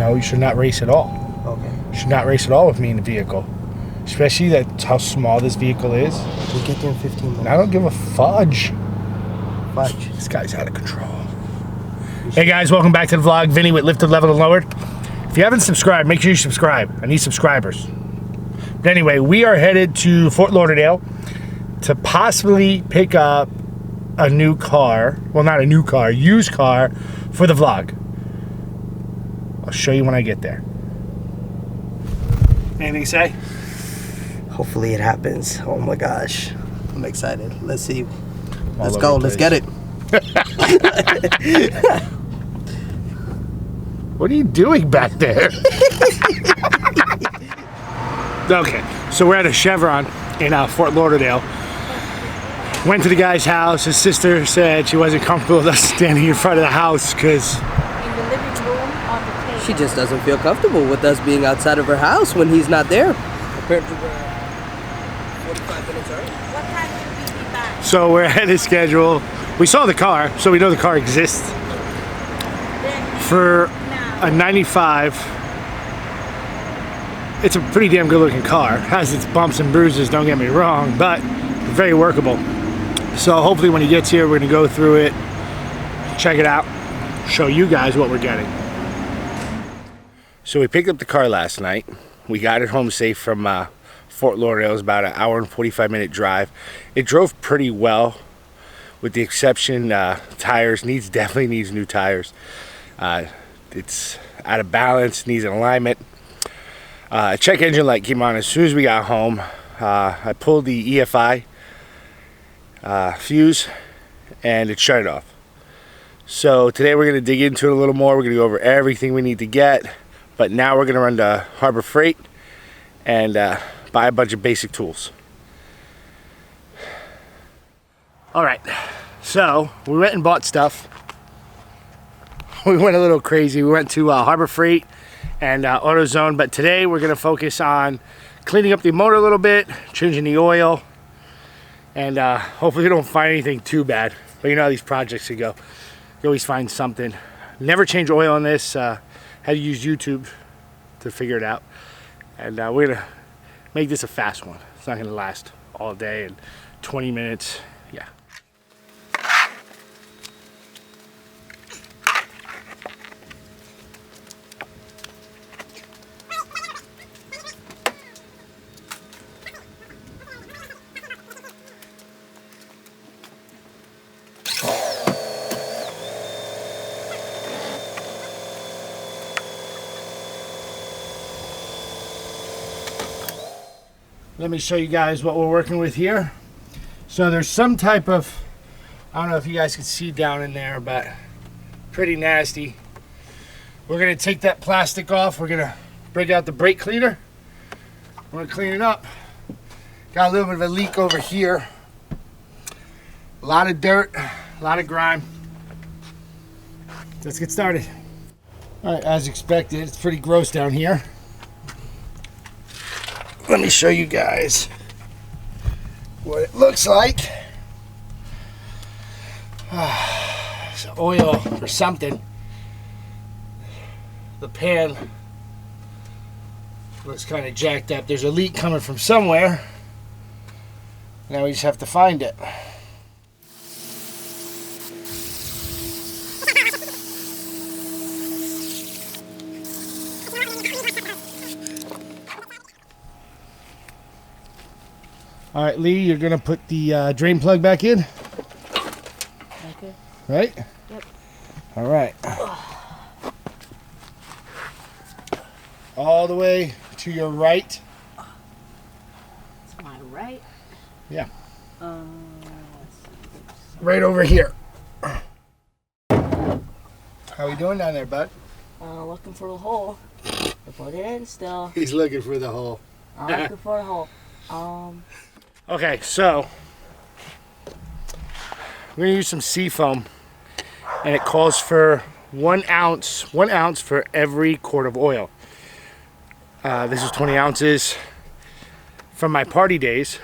No, you should not race at all. Okay. You should not race at all with me in the vehicle. Especially that's how small this vehicle is. We'll get there in 15 minutes. I don't give a fudge. Fudge. This guy's out of control. Hey guys, welcome back to the vlog. Vinny with Lifted, Leveled, and Lowered. If you haven't subscribed, make sure you subscribe. I need subscribers. But anyway, we are headed to Fort Lauderdale to possibly pick up a new car. Well, not a new car, used car for the vlog. I'll show you when I get there. Anything to say? Hopefully it happens. Oh my gosh. I'm excited. Let's see. Let's All go. over the Let's get it. What are you doing back there? Okay, so we're at a Chevron in Fort Lauderdale. Went to the guy's house. His sister said she wasn't comfortable with us standing in front of the house because she just doesn't feel comfortable with us being outside of her house when he's not there. Apparently we're 45 minutes early. What time will we be back? So we're ahead of schedule. We saw the car, so we know the car exists. For a 95, it's a pretty damn good looking car. It has its bumps and bruises, don't get me wrong, but very workable. So hopefully when he gets here, we're gonna go through it, check it out, show you guys what we're getting. So we picked up the car last night. We got it home safe from Fort Lauderdale. It was about an hour and 45-minute drive. It drove pretty well, with the exception tires. Definitely needs new tires. It's out of balance, needs an alignment. Check engine light came on as soon as we got home. I pulled the EFI fuse and it shut it off. So today we're going to dig into it a little more. We're going to go over everything we need to get. But now we're going to run to Harbor Freight and buy a bunch of basic tools. Alright, so we went and bought stuff. We went a little crazy. We went to Harbor Freight and AutoZone, but today we're going to focus on cleaning up the motor a little bit, changing the oil, and hopefully we don't find anything too bad. But you know how these projects can go. You always find something. Never change oil on this. Had to use YouTube to figure it out. And we're going to make this a fast one. It's not going to last all day and 20 minutes. Yeah. Let me show you guys what we're working with here. So there's some type of, I don't know if you guys can see down in there, but pretty nasty. We're gonna take that plastic off. We're gonna break out the brake cleaner. We're gonna clean it up. Got a little bit of a leak over here. A lot of dirt, a lot of grime. Let's get started. All right, as expected, it's pretty gross down here. Let me show you guys what it looks like. It's oil or something. The pan looks kind of jacked up. There's a leak coming from somewhere. Now we just have to find it. All right, Lee, you're gonna put the drain plug back in. Okay. Right? Yep. All right. All the way to your right. It's my right. Yeah. Let's Right over here. How we doing down there, bud? see. Looking for the hole to put it in still. He's looking for the hole. I'm looking for the hole. Okay, so we're gonna use some seafoam, and it calls for 1 ounce for every quart of oil. This is 20 ounces. From my party days,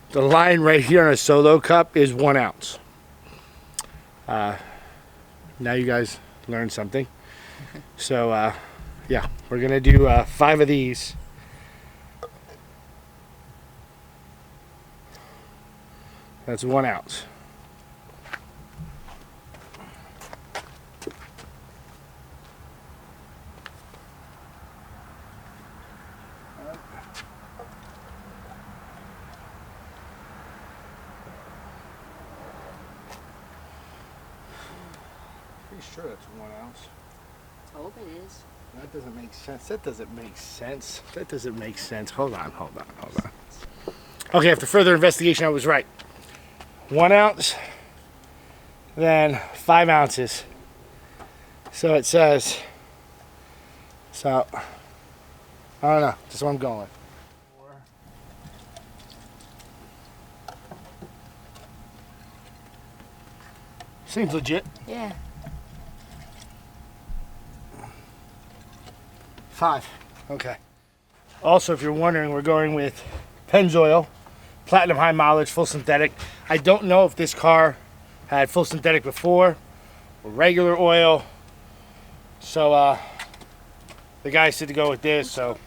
the line right here on a solo cup is 1 ounce. Now you guys learned something. So Yeah, we're gonna do 5 of these. That's 1 ounce. Pretty sure that's 1 ounce. I hope it is. That doesn't make sense. That doesn't make sense. That doesn't make sense. Hold on. Okay, after further investigation, I was right. 1 ounce, then 5 ounces. So it says, so, I don't know. That's what I'm going. Seems legit. Yeah. 5. Okay. Also, if you're wondering, we're going with Pennzoil, platinum high mileage, full synthetic. I don't know if this car had full synthetic before or regular oil. So the guy said to go with this, so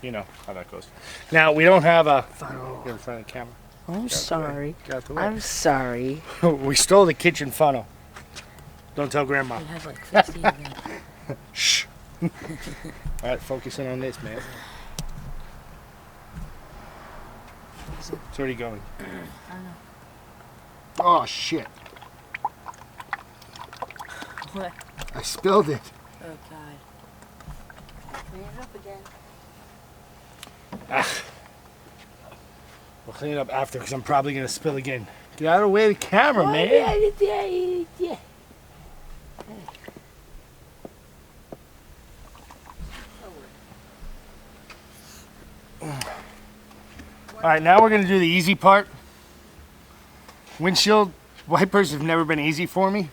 you know how that goes. Now we don't have a funnel in front of the camera. I'm sorry. Got the way. I'm sorry. We stole the kitchen funnel. Don't tell Grandma. I have like 15 of them. Shh. All right, focusing on this, man. It's already going. I don't know. Oh shit! What? I spilled it. Oh God. Clean it up again. Ah. We'll clean it up after because I'm probably gonna spill again. Get out of the way of the camera, man. Yeah. All right, now we're gonna do the easy part. Windshield wipers have never been easy for me.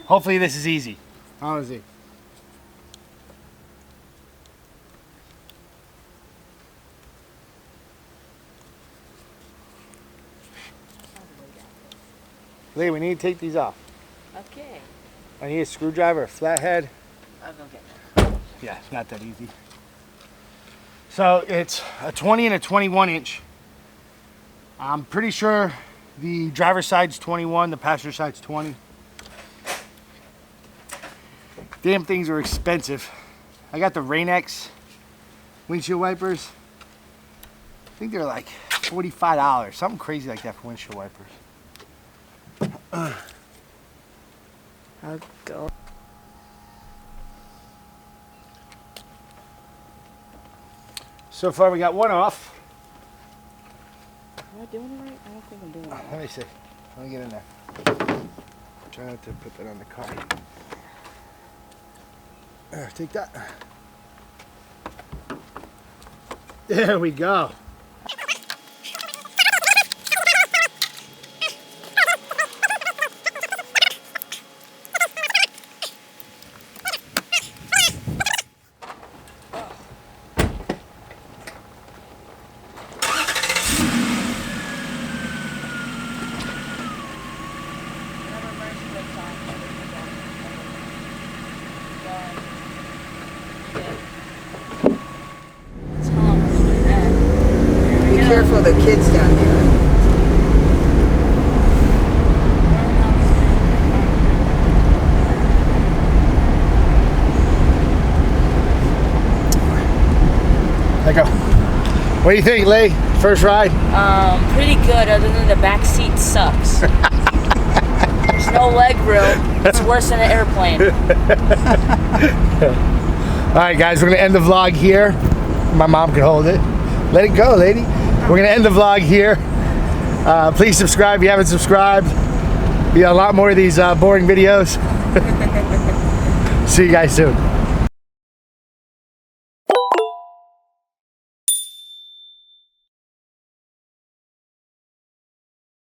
Hopefully this is easy. How is it? Lee, we need to take these off. Okay. I need a screwdriver, a flathead. I'll go get that. Yeah, it's not that easy. So it's a 20 and a 21 inch. I'm pretty sure the driver's side's 21, the passenger side's 20. Damn things are expensive. I got the Rain-X windshield wipers. I think they're like $45, something crazy like that for windshield wipers. I'll go. So far we got 1 off. Am I doing it right? I don't think I'm doing it right. Let me see. Let me get in there. Try not to put that on the car. Take that. There we go. Be careful of the kids down here. There you go. What do you think, Lee? First ride? Pretty good, other than the back seat sucks. There's no leg room. It's worse than an airplane. All right, guys, we're gonna end the vlog here. My mom can hold it. Let it go, lady. We're gonna end the vlog here. Please subscribe if you haven't subscribed. We got a lot more of these boring videos. See you guys soon.